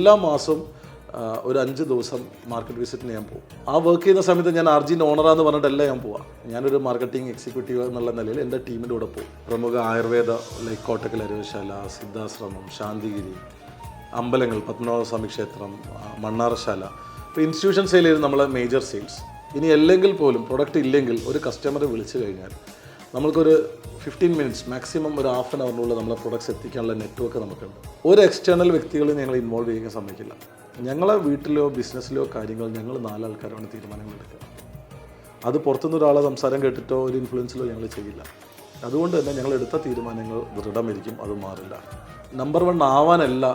എല്ലാ മാസവും ഒരു 5 ദിവസം മാർക്കറ്റ് വിസിറ്റിന് ഞാൻ പോകും. ആ വർക്ക് ചെയ്യുന്ന സമയത്ത് ഞാൻ ആർജിൻ്റെ ഓണറാന്ന് പറഞ്ഞിട്ടല്ല ഞാൻ പോവാം. ഞാനൊരു മാർക്കറ്റിംഗ് എക്സിക്യൂട്ടീവ് എന്നുള്ള നിലയിൽ എൻ്റെ ടീമിൻ്റെ കൂടെ പോകും. പ്രമുഖ ആയുർവേദ ലൈക്ക് കോട്ടക്കൽ അരുവശാല, സിദ്ധാശ്രമം, ശാന്തിഗിരി, അമ്പലങ്ങൾ, പത്മനാഭസ്വാമി ക്ഷേത്രം, മണ്ണാറശാല. ഇപ്പോൾ ഇൻസ്റ്റിറ്റ്യൂഷൻ സെയിലായിരുന്നു നമ്മളെ മേജർ സെയിൽസ്. ഇനി അല്ലെങ്കിൽ പോലും പ്രൊഡക്റ്റ് ഇല്ലെങ്കിൽ ഒരു കസ്റ്റമറെ വിളിച്ചു കഴിഞ്ഞാൽ നമ്മൾക്കൊരു 15 മിനിറ്റ്സ് മാക്സിമം ഒരു ഹാഫ് ആൻ അവറിനുള്ളിൽ നമ്മളെ പ്രൊഡക്ട്സ് എത്തിക്കാനുള്ള നെറ്റ്വർക്ക് നമുക്കുണ്ട്. ഒരു എക്സ്റ്റേണൽ വ്യക്തികളെ ഞങ്ങൾ ഇൻവോൾവ് ചെയ്യാൻ സമ്മതിക്കില്ല. ഞങ്ങളെ വീട്ടിലോ ബിസിനസ്സിലോ കാര്യങ്ങൾ ഞങ്ങൾ 4 ആൾക്കാരാണ് തീരുമാനങ്ങൾ എടുക്കുക. അത് പുറത്തുനിന്ന് ഒരാളെ സംസാരം കേട്ടിട്ടോ ഒരു ഇൻഫ്ലുവൻസിലോ ഞങ്ങൾ ചെയ്യില്ല. അതുകൊണ്ട് തന്നെ ഞങ്ങൾ എടുത്ത തീരുമാനങ്ങൾ ദൃഢമായിരിക്കും, അത് മാറില്ല. നമ്പർ 1 ആവാനല്ല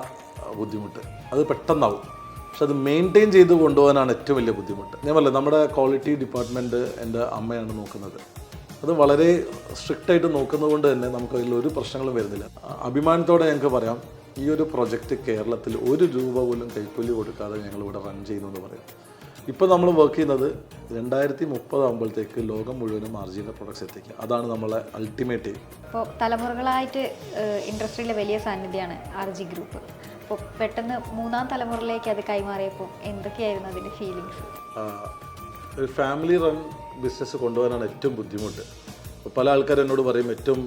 ബുദ്ധിമുട്ട്, അത് പെട്ടെന്നാവും. പക്ഷെ അത് മെയിൻറ്റെയിൻ ചെയ്ത് കൊണ്ടുപോകാനാണ് ഏറ്റവും വലിയ ബുദ്ധിമുട്ട്. ഞാൻ പറഞ്ഞില്ല, നമ്മുടെ ക്വാളിറ്റി ഡിപ്പാർട്ട്മെൻറ്റ് എൻ്റെ അമ്മയാണ് നോക്കുന്നത്. അത് വളരെ സ്ട്രിക്റ്റായിട്ട് നോക്കുന്നത് കൊണ്ട് തന്നെ നമുക്ക് അതിലൊരു പ്രശ്നങ്ങളും വരുന്നില്ല. അഭിമാനത്തോടെ ഞങ്ങൾക്ക് പറയാം, ഈ ഒരു പ്രൊജക്റ്റ് കേരളത്തിൽ 1 രൂപ പോലും കൈക്കൂലി കൊടുക്കാതെ ഞങ്ങളിവിടെ റൺ ചെയ്യുന്നു എന്ന് പറയാം. ഇപ്പോൾ നമ്മൾ വർക്ക് ചെയ്യുന്നത് 2030 ആകുമ്പോഴത്തേക്ക് ലോകം മുഴുവനും ആർജിയുടെ പ്രൊഡക്ട്സ് എത്തിക്കുക. അതാണ് നമ്മളെ അൾട്ടിമേറ്റ് എയിം. ഇപ്പോൾ തലമുറകളായിട്ട് ഇൻഡസ്ട്രിയിലെ വലിയ സാന്നിധ്യമാണ് ആർജി ഗ്രൂപ്പ്. അപ്പോൾ പെട്ടെന്ന് 3ാം തലമുറയിലേക്ക് അത് കൈമാറിയപ്പോൾ എന്തൊക്കെയായിരുന്നു അതിൻ്റെ ഫീലിങ്സ്? ഒരു ഫാമിലി റൺ ബിസിനസ് കൊണ്ടുപോകാനാണ് ഏറ്റവും ബുദ്ധിമുട്ട്. പല ആൾക്കാർ എന്നോട് പറയും, ഏറ്റവും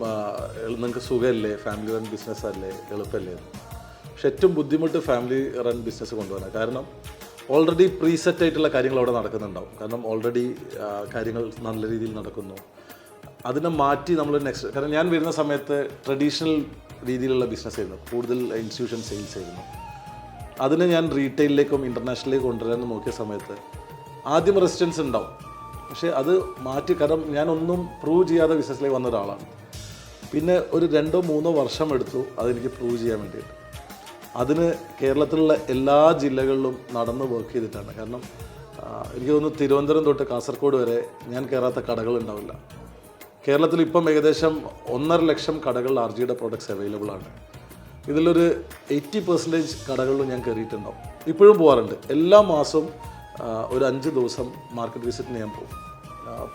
നിങ്ങൾക്ക് സുഖമല്ലേ, ഫാമിലി റൺ ബിസിനസ് അല്ലേ, എളുപ്പമല്ലേ. പക്ഷെ ഏറ്റവും ബുദ്ധിമുട്ട് ഫാമിലി റൺ ബിസിനസ് കൊണ്ടുപോകാനാണ്. കാരണം ഓൾറെഡി പ്രീസെറ്റ് ആയിട്ടുള്ള കാര്യങ്ങൾ അവിടെ നടക്കുന്നുണ്ടാവും. കാരണം ഓൾറെഡി കാര്യങ്ങൾ നല്ല രീതിയിൽ നടക്കുന്നു. അതിനെ മാറ്റി നമ്മൾ നെക്സ്റ്റ്, കാരണം ഞാൻ വരുന്ന സമയത്ത് ട്രഡീഷണൽ രീതിയിലുള്ള ബിസിനസ് ആയിരുന്നു, കൂടുതൽ ഇൻസ്റ്റിറ്റ്യൂഷൻ സെയിൽസ് ആയിരുന്നു. അതിനെ ഞാൻ റീറ്റെയിലിലേക്കും ഇൻ്റർനാഷണലിലേക്കും കൊണ്ടുവരാൻ നോക്കിയ സമയത്ത് ആദ്യം റെസിസ്റ്റൻസ് ഉണ്ടാവും. പക്ഷേ അത് മാറ്റി, കാരണം ഞാനൊന്നും പ്രൂവ് ചെയ്യാതെ ബിസിനസ്സിലേക്ക് വന്ന ഒരാളാണ്. പിന്നെ ഒരു 2-3 വർഷം എടുത്തു അതെനിക്ക് പ്രൂവ് ചെയ്യാൻ വേണ്ടിയിട്ട്. അതിന് കേരളത്തിലുള്ള എല്ലാ ജില്ലകളിലും നടന്ന് വർക്ക് ചെയ്തിട്ടാണ്. കാരണം എനിക്ക് തോന്നുന്നു തിരുവനന്തപുരം തൊട്ട് കാസർഗോഡ് വരെ ഞാൻ കയറാത്ത കടകളുണ്ടാവില്ല. കേരളത്തിൽ ഇപ്പം ഏകദേശം 1.5 ലക്ഷം കടകളിൽ ആർജിയുടെ പ്രോഡക്ട്സ് അവൈലബിൾ ആണ്. ഇതിലൊരു 80% കടകളിലും ഞാൻ കയറിയിട്ടുണ്ടാവും. ഇപ്പോഴും പോകാറുണ്ട്. എല്ലാ മാസവും ഒരു 5 ദിവസം മാർക്കറ്റ് വിസിറ്റിന് ഞാൻ പോകും.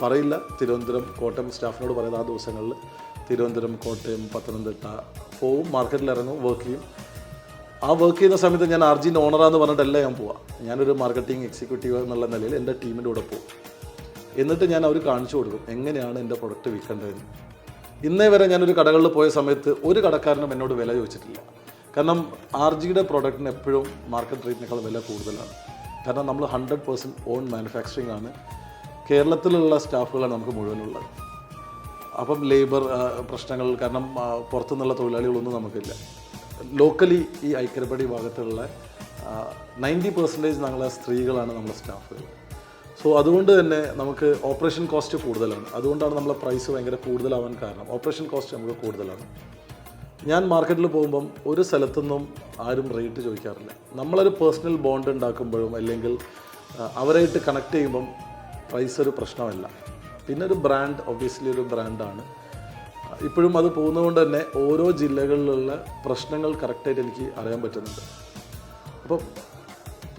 പറയില്ല, തിരുവനന്തപുരം, കോട്ടയം സ്റ്റാഫിനോട് പറയുന്നത് ആ ദിവസങ്ങളിൽ തിരുവനന്തപുരം, കോട്ടയം, പത്തനംതിട്ട പോവും, മാർക്കറ്റിൽ ഇറങ്ങും, വർക്ക് ചെയ്യും. ആ വർക്ക് ചെയ്യുന്ന സമയത്ത് ഞാൻ ആർജിൻ്റെ ഓണറാന്ന് പറഞ്ഞിട്ടല്ല ഞാൻ പോവാം. ഞാനൊരു മാർക്കറ്റിംഗ് എക്സിക്യൂട്ടീവ് എന്നുള്ള നിലയിൽ എൻ്റെ ടീമിൻ്റെ കൂടെ പോകും. എന്നിട്ട് ഞാൻ അവർ കാണിച്ചു കൊടുക്കും എങ്ങനെയാണ് എൻ്റെ പ്രൊഡക്റ്റ് വിൽക്കേണ്ടതെന്ന്. ഇന്നേ വരെ ഞാനൊരു കടകളിൽ പോയ സമയത്ത് ഒരു കടക്കാരനും എന്നോട് വില ചോദിച്ചിട്ടില്ല. കാരണം ആർജിയുടെ പ്രൊഡക്റ്റിന് എപ്പോഴും മാർക്കറ്റ് റേറ്റിനേക്കാൾ വില കൂടുതലാണ്. കാരണം നമ്മൾ 100% ഓൺ മാനുഫാക്ചറിങ് ആണ്. കേരളത്തിലുള്ള സ്റ്റാഫുകളാണ് നമുക്ക് മുഴുവനുള്ളത്. അപ്പം ലേബർ പ്രശ്നങ്ങൾ, കാരണം പുറത്തുനിന്നുള്ള തൊഴിലാളികളൊന്നും നമുക്കില്ല. ലോക്കലി ഈ ഐക്യരപ്പടി ഭാഗത്തുള്ള 90% ഞങ്ങളെ സ്ത്രീകളാണ് നമ്മളെ സ്റ്റാഫുകൾ. സോ അതുകൊണ്ട് തന്നെ നമുക്ക് ഓപ്പറേഷൻ കോസ്റ്റ് കൂടുതലാണ്. അതുകൊണ്ടാണ് നമ്മളെ പ്രൈസ് ഭയങ്കര കൂടുതലാവാൻ കാരണം. ഓപ്പറേഷൻ കോസ്റ്റ് നമുക്ക് കൂടുതലാണ്. ഞാൻ മാർക്കറ്റിൽ പോകുമ്പം ഒരു സ്ഥലത്തുനിന്നും ആരും റേറ്റ് ചോദിക്കാറില്ല. നമ്മളൊരു പേഴ്സണൽ ബോണ്ട് ഉണ്ടാക്കുമ്പോഴും അല്ലെങ്കിൽ അവരായിട്ട് കണക്ട് ചെയ്യുമ്പം പ്രൈസ് ഒരു പ്രശ്നമല്ല. പിന്നെ ഒരു ബ്രാൻഡ്, ഒബ്വിയസ്ലി ഒരു ബ്രാൻഡാണ്. ഇപ്പോഴും അത് പോകുന്നതുകൊണ്ട് തന്നെ ഓരോ ജില്ലകളിലുള്ള പ്രശ്നങ്ങൾ കറക്റ്റായിട്ട് എനിക്ക് അറിയാൻ പറ്റുന്നുണ്ട്. അപ്പം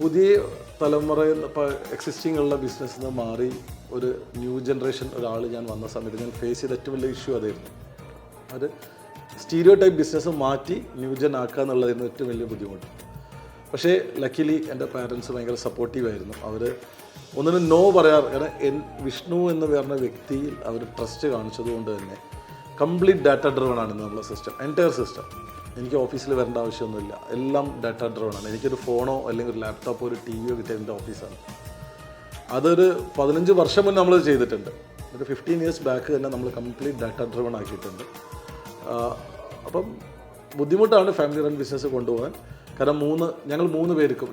പുതിയ തലമുറയിൽ ഇപ്പോൾ എക്സിസ്റ്റിംഗ് ഉള്ള ബിസിനസ്സിൽ നിന്ന് മാറി ഒരു ന്യൂ ജനറേഷൻ ഒരാൾ ഞാൻ വന്ന സമയത്ത് ഞാൻ ഫേസ് ചെയ്ത ഏറ്റവും വലിയ ഇഷ്യൂ അതായിരുന്നു. അത് സ്റ്റീരിയോ ടൈപ്പ് ബിസിനസ് മാറ്റി ന്യൂജൻ ആക്കുക എന്നുള്ളതായിരുന്നു ഏറ്റവും വലിയ ബുദ്ധിമുട്ട്. പക്ഷേ ലക്കിലി എൻ്റെ പാരൻസ് ഭയങ്കര സപ്പോർട്ടീവായിരുന്നു. അവർ ഒന്നിനും നോ പറയാറ്, കാരണം വിഷ്ണു എന്ന് പറഞ്ഞ വ്യക്തിയിൽ അവർ ട്രസ്റ്റ് കാണിച്ചതുകൊണ്ട് തന്നെ കംപ്ലീറ്റ് ഡാറ്റ ഡ്രിവൺ ആണ് നമ്മളെ സിസ്റ്റം, എൻറ്റയർ സിസ്റ്റം. എനിക്ക് ഓഫീസിൽ വരേണ്ട ആവശ്യമൊന്നുമില്ല, എല്ലാം ഡാറ്റ ഡ്രിവൺ ആണ്. എനിക്കൊരു ഫോണോ അല്ലെങ്കിൽ ഒരു ലാപ്ടോപ്പോ ഒരു ടി വിയോ കിട്ടിയ എൻ്റെ ഓഫീസാണ്. അതൊരു 15 വർഷം മുന്നേ നമ്മൾ ചെയ്തിട്ടുണ്ട്. ഒരു 15 ഇയേഴ്സ് ബാക്ക് തന്നെ നമ്മൾ കംപ്ലീറ്റ് ഡാറ്റ ഡ്രിവൺ ആക്കിയിട്ടുണ്ട്. അപ്പം ബുദ്ധിമുട്ടാണ് ഫാമിലി റൺ ബിസിനസ് കൊണ്ടുപോകാൻ. കാരണം ഞങ്ങൾ 3 പേർക്കും,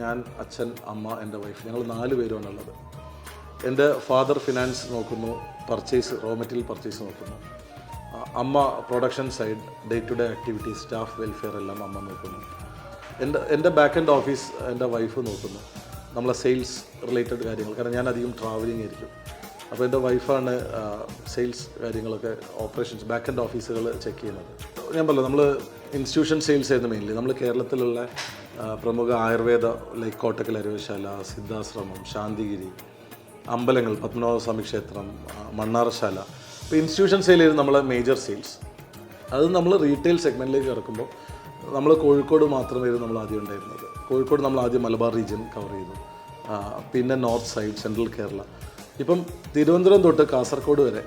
ഞാൻ, അച്ഛൻ, അമ്മ, എൻ്റെ വൈഫ്, ഞങ്ങൾ 4 പേരുമാണുള്ളത്. എൻ്റെ ഫാദർ ഫിനാൻസ് നോക്കുന്നു, പർച്ചേസ്, റോ മെറ്റീരിയൽ പർച്ചേസ് നോക്കുന്നു. അമ്മ production side, day to day activities, staff welfare എല്ലാം അമ്മ നോക്കുന്നു. എൻ്റെ ബാക്ക് എൻഡ് ഓഫീസ് എൻ്റെ വൈഫ് നോക്കുന്നു, നമ്മളെ സെയിൽസ് റിലേറ്റഡ് കാര്യങ്ങൾ. കാരണം ഞാൻ അധികം ട്രാവലിംഗ് ആയിരിക്കും. അപ്പോൾ എൻ്റെ വൈഫാണ് സെയിൽസ് കാര്യങ്ങളൊക്കെ, ഓപ്പറേഷൻസ്, ബാക്ക് എൻഡ് ഓഫീസുകൾ ചെക്ക് ചെയ്യുന്നത്. ഞാൻ പറഞ്ഞു, നമ്മൾ ഇൻസ്റ്റിറ്റ്യൂഷൻ സെയിൽസ് ആയിരുന്നു മെയിൻലി. നമ്മൾ കേരളത്തിലുള്ള പ്രമുഖ ആയുർവേദ ലൈക്ക് കോട്ടക്കൽ അരുവശാല, സിദ്ധാശ്രമം, ശാന്തിഗിരി, അമ്പലങ്ങൾ, പത്മനാഭസ്വാമി ക്ഷേത്രം, മണ്ണാറശാല. ഇപ്പോൾ ഇൻസ്റ്റിറ്റ്യൂഷൻ സെയിലായിരുന്നു നമ്മളെ മേജർ സെയിൽസ്. അത് നമ്മൾ റീറ്റെയിൽ സെഗ്മെൻറ്റിലേക്ക് കിടക്കുമ്പോൾ നമ്മൾ കോഴിക്കോട് മാത്രമായിരുന്നു നമ്മൾ ആദ്യം ഉണ്ടായിരുന്നത്. കോഴിക്കോട് നമ്മൾ ആദ്യം മലബാർ റീജിയൻ കവർ ചെയ്തു, പിന്നെ നോർത്ത് സൈഡ്, സെൻട്രൽ കേരള. ഇപ്പം തിരുവനന്തപുരം തൊട്ട് കാസർഗോഡ് വരെ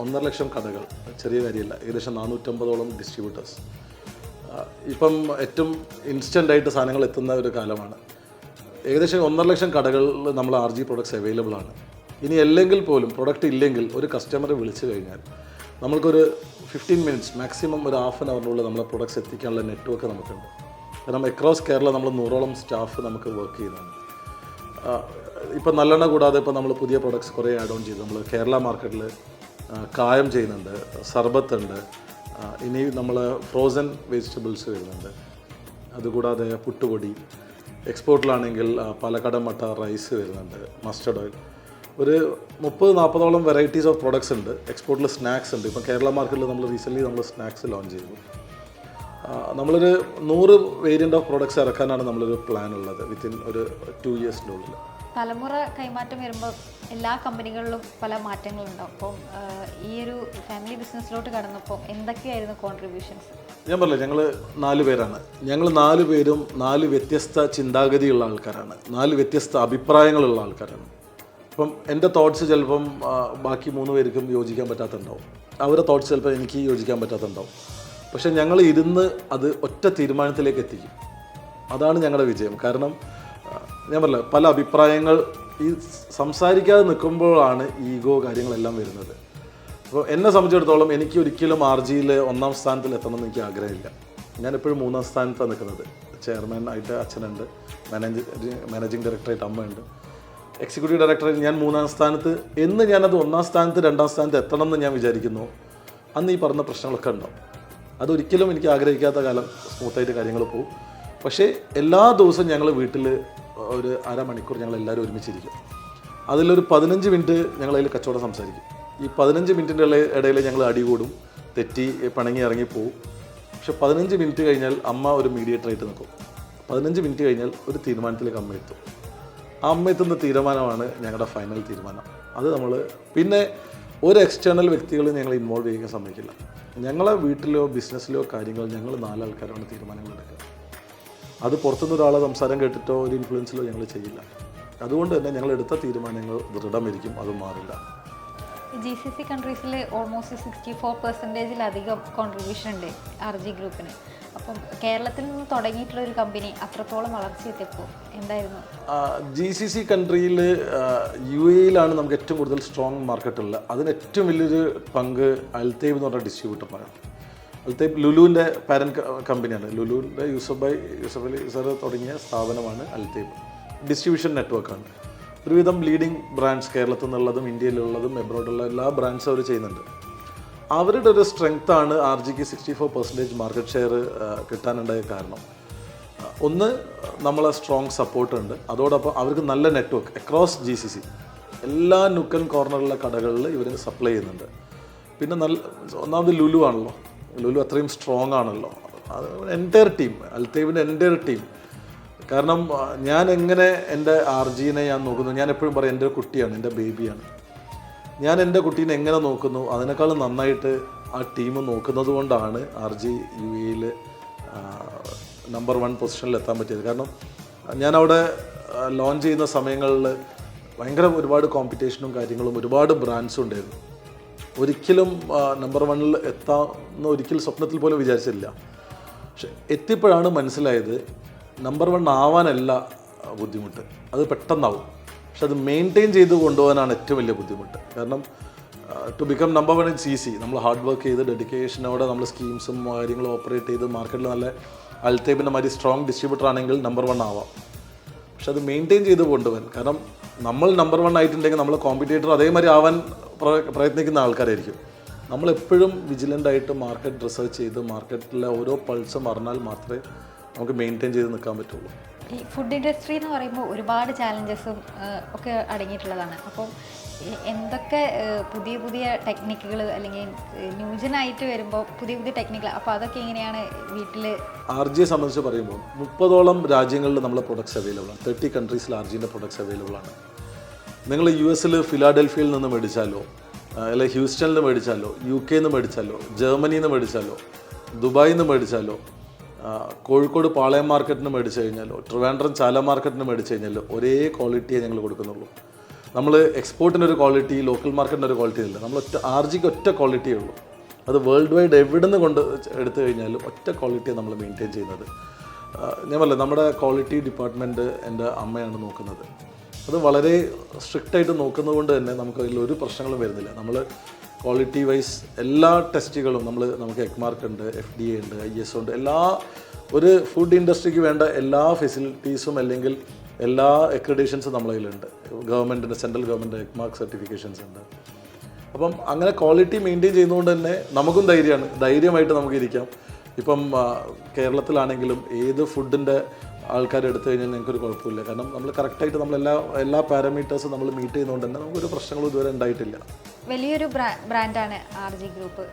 1.5 ലക്ഷം കടകൾ, ചെറിയ കാര്യമല്ല, ഏകദേശം 450ഓളം ഡിസ്ട്രിബ്യൂട്ടേഴ്സ്. ഇപ്പം ഏറ്റവും ഇൻസ്റ്റൻ്റായിട്ട് സാധനങ്ങൾ എത്തുന്ന ഒരു കാലമാണ്. ഏകദേശം 1.5 ലക്ഷം കടകളിൽ നമ്മൾ RG പ്രൊഡക്ട്സ് അവൈലബിൾ ആണ്. ഇനി അല്ലെങ്കിൽ പോലും പ്രൊഡക്റ്റ് ഇല്ലെങ്കിൽ ഒരു കസ്റ്റമറെ വിളിച്ചു കഴിഞ്ഞാൽ നമ്മൾക്കൊരു 15 മിനിറ്റ്സ് മാക്സിമം ഒരു ഹാഫ് ആൻ അവറിനുള്ളിൽ നമ്മളെ പ്രൊഡക്ട്സ് എത്തിക്കാനുള്ള നെറ്റ്വർക്ക് നമുക്കുണ്ട്. കാരണം അക്രോസ് കേരള നമ്മൾ 100ഓളം സ്റ്റാഫ് നമുക്ക് വർക്ക് ചെയ്യുന്നുണ്ട്. ഇപ്പം നല്ലെണ്ണ കൂടാതെ ഇപ്പോൾ നമ്മൾ പുതിയ പ്രൊഡക്ട്സ് കുറേ ആഡ് ഓൺ ചെയ്തു. നമ്മൾ കേരള മാർക്കറ്റിൽ കായം ചെയ്യുന്നുണ്ട്, സർബത്ത് ഉണ്ട്, ഇനി നമ്മൾ ഫ്രോസൺ വെജിറ്റബിൾസ് വരുന്നുണ്ട്. അതുകൂടാതെ പുട്ടുപൊടി, എക്സ്പോർട്ടിലാണെങ്കിൽ പാലക്കാട് മട്ട റൈസ് വരുന്നുണ്ട്, മസ്റ്റർഡ് ഓയിൽ. ഒരു 30-40ഓളം വെറൈറ്റീസ് ഓഫ് പ്രൊഡക്ട്സ് ഉണ്ട്. എക്സ്പോർട്ടിൽ സ്നാക്സ് ഉണ്ട്. ഇപ്പം കേരള മാർക്കറ്റിൽ നമ്മൾ റീസെൻ്റ്ലി നമ്മൾ സ്നാക്സ് ലോഞ്ച് ചെയ്തു. നമ്മളൊരു 100 വേരിയൻ്റ് ഓഫ് പ്രൊഡക്ട്സ് ഇറക്കാനാണ് നമ്മളൊരു പ്ലാൻ ഉള്ളത് വിത്തിൻ ഒരു 2 ഇയേഴ്സിൻ്റെ ഉള്ളിൽ. തലമുറ കൈമാറ്റം വരുമ്പോൾ എല്ലാ കമ്പനികളിലും പല മാറ്റങ്ങളുണ്ടാവും. അപ്പം ഈ ഒരു ഫാമിലി ബിസിനസ്സിലോട്ട് കടന്നപ്പോൾ എന്തൊക്കെയായിരുന്നു കോൺട്രിബ്യൂഷൻസ്? ഞാൻ പറഞ്ഞില്ല, ഞങ്ങൾ 4 പേരാണ്. ഞങ്ങൾ 4 പേരും 4 വ്യത്യസ്ത ചിന്താഗതിയുള്ള ആൾക്കാരാണ്, 4 വ്യത്യസ്ത അഭിപ്രായങ്ങളുള്ള ആൾക്കാരാണ്. അപ്പം എൻ്റെ തോട്ട്സ് ചിലപ്പം ബാക്കി 3 പേർക്കും യോജിക്കാൻ പറ്റാത്തുണ്ടാവും, അവരുടെ തോട്ട്സ് ചിലപ്പോൾ എനിക്ക് യോജിക്കാൻ പറ്റാത്തുണ്ടാവും. പക്ഷെ ഞങ്ങൾ ഇരുന്ന് അത് ഒറ്റ തീരുമാനത്തിലേക്ക് എത്തിക്കും. അതാണ് ഞങ്ങളുടെ വിജയം. കാരണം ഞാൻ പറഞ്ഞില്ല, പല അഭിപ്രായങ്ങൾ ഈ സംസാരിക്കാതെ നിൽക്കുമ്പോഴാണ് ഈഗോ കാര്യങ്ങളെല്ലാം വരുന്നത്. അപ്പോൾ എന്നെ സംബന്ധിച്ചിടത്തോളം എനിക്ക് ഒരിക്കലും RGയിൽ 1ാം സ്ഥാനത്തിൽ എത്തണമെന്ന് എനിക്ക് ആഗ്രഹമില്ല. ഞാനെപ്പോഴും 3ാം സ്ഥാനത്താണ് നിൽക്കുന്നത്. ചെയർമാൻ ആയിട്ട് അച്ഛനുണ്ട്, മാനേജിങ് ഡയറക്ടറായിട്ട് അമ്മയുണ്ട്, എക്സിക്യൂട്ടീവ് ഡയറക്ടറായിട്ട് ഞാൻ 3ാം സ്ഥാനത്ത്. എന്ന് ഞാനത് 1ാം സ്ഥാനത്ത് 2ാം സ്ഥാനത്ത് എത്തണം എന്ന് ഞാൻ വിചാരിക്കുന്നു, അന്ന് ഈ പറഞ്ഞ പ്രശ്നങ്ങളൊക്കെ ഉണ്ടാവും. അതൊരിക്കലും എനിക്ക് ആഗ്രഹിക്കാത്ത കാലം സ്മൂത്തായിട്ട് കാര്യങ്ങൾ പോകും. പക്ഷേ എല്ലാ ദിവസവും ഞങ്ങൾ വീട്ടിൽ ഒരു അരമണിക്കൂർ ഞങ്ങൾ എല്ലാവരും ഒരുമിച്ചിരിക്കും. അതിലൊരു 15 മിനിറ്റ് ഞങ്ങളതിൽ കച്ചവടം സംസാരിക്കും. ഈ 15 മിനിറ്റിൻ്റെ ഇടയിൽ ഞങ്ങൾ അടികൂടും, തെറ്റി പിണങ്ങി ഇറങ്ങിപ്പോവും. പക്ഷെ 15 മിനിറ്റ് കഴിഞ്ഞാൽ അമ്മ ഒരു മീഡിയേറ്ററായിട്ട് നിൽക്കും. 15 മിനിറ്റ് കഴിഞ്ഞാൽ ഒരു തീരുമാനത്തിലേക്ക് അമ്മ എത്തും. ആ അമ്മ എത്തുന്ന തീരുമാനമാണ് ഞങ്ങളുടെ ഫൈനൽ തീരുമാനം. അത് നമ്മൾ പിന്നെ ഒരു എക്സ്റ്റേണൽ വ്യക്തികൾ ഞങ്ങൾ ഇൻവോൾവ് ചെയ്യാൻ സമ്മതിക്കില്ല. ഞങ്ങളെ വീട്ടിലോ ബിസിനസ്സിലോ കാര്യങ്ങൾ ഞങ്ങൾ 4 ആൾക്കാരാണ് തീരുമാനങ്ങൾ എടുക്കുക. അത് പുറത്തുനിന്ന് ഒരാളെ സംസാരം കേട്ടിട്ടോ ഒരു ഇൻഫ്ലുവൻസിലോ ഞങ്ങൾ ചെയ്യില്ല. അതുകൊണ്ട് തന്നെ ഞങ്ങൾ എടുത്ത തീരുമാനങ്ങൾ ദൃഢമായിരിക്കും, അത് മാറില്ല. GCC കൺട്രീസിൽ ഓൾമോസ്റ്റ് 64%-ലധികം കോൺട്രിബ്യൂഷൻ ഉണ്ട് RG ഗ്രൂപ്പിന്. അപ്പം കേരളത്തിൽ നിന്ന് തുടങ്ങിയിട്ടുള്ള ഒരു കമ്പനി അത്രത്തോളം വളർച്ചയെത്തിയപ്പോൾ എന്തായിരുന്നു? GCC കൺട്രിയിൽ UAE-യിലാണ് നമുക്ക് ഏറ്റവും കൂടുതൽ സ്ട്രോങ് മാർക്കറ്റ് ഉള്ളത്. അതിന് ഏറ്റവും വലിയൊരു പങ്ക് അൽതൈബ് എന്ന് പറഞ്ഞ ഡിസ്ട്രിബ്യൂട്ടറാണ്. അൽതൈബ് ലുലുവിൻ്റെ പാരൻറ്റ് കമ്പനിയാണ്. ലുലുവിൻ്റെ യൂസഫ് അലി സർ തുടങ്ങിയ സ്ഥാപനമാണ് അൽതൈബ്. ഡിസ്ട്രിബ്യൂഷൻ നെറ്റ്വർക്കാണ്. ഒരുവിധം ലീഡിങ് ബ്രാൻഡ്സ് കേരളത്തിൽ നിന്നുള്ളതും ഇന്ത്യയിലുള്ളതും എബ്രോഡുള്ള എല്ലാ ബ്രാൻഡ്സും അവർ ചെയ്യുന്നുണ്ട്. അവരുടെ ഒരു സ്ട്രെങ്ത്താണ് RGക്ക് 64% മാർക്കറ്റ് ഷെയർ കിട്ടാനുണ്ടായ കാരണം. ഒന്ന്, നമ്മളെ സ്ട്രോങ് സപ്പോർട്ടുണ്ട്. അതോടൊപ്പം അവർക്ക് നല്ല നെറ്റ്വർക്ക് അക്രോസ് GCC എല്ലാ നുക്കൻ കോർണറിലെ കടകളിൽ ഇവർ സപ്ലൈ ചെയ്യുന്നുണ്ട്. പിന്നെ ഒന്നാമത് ലുലു ആണല്ലോ, ലുലു അത്രയും സ്ട്രോങ് ആണല്ലോ. അത് എൻ്റയർ ടീം, അൽതൈബിൻ്റെ എൻ്റയർ ടീം. കാരണം ഞാൻ എങ്ങനെ എൻ്റെ RGനെ ഞാൻ നോക്കുന്നു, ഞാൻ എപ്പോഴും പറയും എൻ്റെ കുട്ടിയാണ്, എൻ്റെ ബേബിയാണ്. ഞാൻ എൻ്റെ കുട്ടീനെ എങ്ങനെ നോക്കുന്നു അതിനേക്കാളും നന്നായിട്ട് ആ ടീം നോക്കുന്നത് കൊണ്ടാണ് RG UAE-യിൽ നമ്പർ 1 പൊസിഷനിൽ എത്താൻ പറ്റിയത്. കാരണം ഞാനവിടെ ലോഞ്ച് ചെയ്യുന്ന സമയങ്ങളിൽ ഭയങ്കര ഒരുപാട് കോമ്പറ്റീഷനും കാര്യങ്ങളും ഒരുപാട് ബ്രാൻഡ്സും ഉണ്ടായിരുന്നു. ഒരിക്കലും നമ്പർ 1-ൽ എത്താമെന്ന് ഒരിക്കലും സ്വപ്നത്തിൽ പോലും വിചാരിച്ചില്ല. പക്ഷെ എത്തിയപ്പോഴാണ് മനസ്സിലായത് നമ്പർ 1 ആവാനല്ല ബുദ്ധിമുട്ട്, അത് പെട്ടെന്നാവും. പക്ഷെ അത് മെയിൻറ്റെയിൻ ചെയ്ത് കൊണ്ടുപോകാനാണ് ഏറ്റവും വലിയ ബുദ്ധിമുട്ട്. കാരണം to become number 1 it's easy. നമ്മൾ ഹാർഡ് വർക്ക് ചെയ്ത് ഡെഡിക്കേഷനോടെ നമ്മൾ സ്കീംസും കാര്യങ്ങളും ഓപ്പറേറ്റ് ചെയ്ത് മാർക്കറ്റിൽ നല്ല അൽതൈബിൻ്റെ മാതിരി സ്ട്രോങ് ഡിസ്ട്രിബ്യൂട്ടർ ആണെങ്കിൽ നമ്പർ 1 ആവാം. പക്ഷെ അത് മെയിൻറ്റെയിൻ ചെയ്ത് കൊണ്ടുപോകാൻ, കാരണം നമ്മൾ നമ്പർ 1 ആയിട്ടുണ്ടെങ്കിൽ നമ്മൾ കോമ്പറ്റേറ്റർ അതേമാതിരി ആവാൻ പ്രയത്നിക്കുന്ന ആൾക്കാരായിരിക്കും. നമ്മളെപ്പോഴും വിജിലൻ്റായിട്ട് മാർക്കറ്റ് റിസർച്ച് ചെയ്ത് മാർക്കറ്റിലെ ഓരോ പൾസും അറിഞ്ഞാൽ മാത്രമേ നമുക്ക് മെയിൻറ്റെയിൻ ചെയ്ത് നിൽക്കാൻ പറ്റുള്ളൂ. ഈ ഫുഡ് ഇൻഡസ്ട്രി എന്ന് പറയുമ്പോൾ ഒരുപാട് ചാലഞ്ചസും ഒക്കെ അടങ്ങിയിട്ടുള്ളതാണ്. അപ്പം എന്തൊക്കെ പുതിയ പുതിയ ടെക്നിക്കുകൾ അല്ലെങ്കിൽ ന്യൂജനായിട്ട് വരുമ്പോൾ പുതിയ പുതിയ ടെക്നിക്കുകൾ, അപ്പോൾ അതൊക്കെ എങ്ങനെയാണ് വീട്ടിൽ? RGയെ സംബന്ധിച്ച് പറയുമ്പോൾ 30ഓളം രാജ്യങ്ങളിൽ നമ്മളെ പ്രൊഡക്ട്സ് അവൈലബിൾ ആണ്. 30 കൺട്രീസിൽ RGൻ്റെ പ്രൊഡക്ട്സ് അവൈലബിൾ ആണ്. നിങ്ങൾ US ഫിലാഡൽഫിയയിൽ നിന്ന് മേടിച്ചാലോ, അല്ലെങ്കിൽ ഹ്യൂസ്റ്റണിൽ നിന്ന് മേടിച്ചാലോ, UK നിന്ന് മേടിച്ചാലോ, ജർമ്മനിയിൽ നിന്ന് മേടിച്ചാലോ, ദുബായിൽ നിന്ന് മേടിച്ചാലോ, കോഴിക്കോട് പാളയം മാർക്കറ്റിന് മേടിച്ച് കഴിഞ്ഞാലോ ട്രിവാൻഡ്രം ചാല മാർക്കറ്റിന് മേടിച്ച് കഴിഞ്ഞാലോ ഒരേ ക്വാളിറ്റിയെ ഞങ്ങൾ കൊടുക്കുന്നുള്ളൂ. നമ്മൾ എക്സ്പോർട്ടിനൊരു ക്വാളിറ്റി, ലോക്കൽ മാർക്കറ്റിനൊരു ക്വാളിറ്റി ഇല്ല. നമ്മൾ RGക്ക് ഒറ്റ ക്വാളിറ്റിയേ ഉള്ളൂ. അത് വേൾഡ് വൈഡ് എവിടെ നിന്ന് കൊണ്ട് എടുത്തു കഴിഞ്ഞാലും ഒറ്റ ക്വാളിറ്റിയാണ് നമ്മൾ മെയിൻറ്റെയിൻ ചെയ്യുന്നത്. ഞാൻ പറഞ്ഞില്ല, നമ്മുടെ ക്വാളിറ്റി ഡിപ്പാർട്ട്മെൻറ്റ് എൻ്റെ അമ്മയാണ് നോക്കുന്നത്. അത് വളരെ സ്ട്രിക്റ്റായിട്ട് നോക്കുന്നത് കൊണ്ട് തന്നെ നമുക്ക് അതിലൊരു പ്രശ്നങ്ങളും വരുന്നില്ല. നമ്മൾ ക്വാളിറ്റി വൈസ് എല്ലാ ടെസ്റ്റുകളും നമുക്ക് എക്മാർക്ക് ഉണ്ട്, FDA ഉണ്ട്, ISO ഉണ്ട്, എല്ലാ ഒരു ഫുഡ് ഇൻഡസ്ട്രിക്ക് വേണ്ട എല്ലാ ഫെസിലിറ്റീസും അല്ലെങ്കിൽ എല്ലാ അക്രഡിറ്റേഷൻസും നമ്മളെ കയ്യിലുണ്ട്. ഗവൺമെൻറ്റിൻ്റെ, സെൻട്രൽ ഗവൺമെൻറ് എക്മാർക്ക് സർട്ടിഫിക്കേഷൻസ് ഉണ്ട്. അപ്പം അങ്ങനെ ക്വാളിറ്റി മെയിൻറ്റെയിൻ ചെയ്യുന്നതുകൊണ്ട് തന്നെ നമുക്കും ധൈര്യമായിട്ട് നമുക്ക് ഇരിക്കാം. ഇപ്പം കേരളത്തിലാണെങ്കിലും ഏത് ഫുഡിൻ്റെ ആൾക്കാരെടുത്തു കഴിഞ്ഞാൽ ഞങ്ങൾക്കൊരു കുഴപ്പമില്ല. കാരണം നമ്മൾ കറക്റ്റായിട്ട് എല്ലാ പാരാമീറ്റേഴ്സും നമ്മൾ മീറ്റ് ചെയ്യുന്നതുകൊണ്ട് തന്നെ നമുക്കൊരു പ്രശ്നങ്ങളും ഇതുവരെ ഉണ്ടായിട്ടില്ല. വലിയൊരു ബ്രാൻഡാണ് RG ഗ്രൂപ്പ്.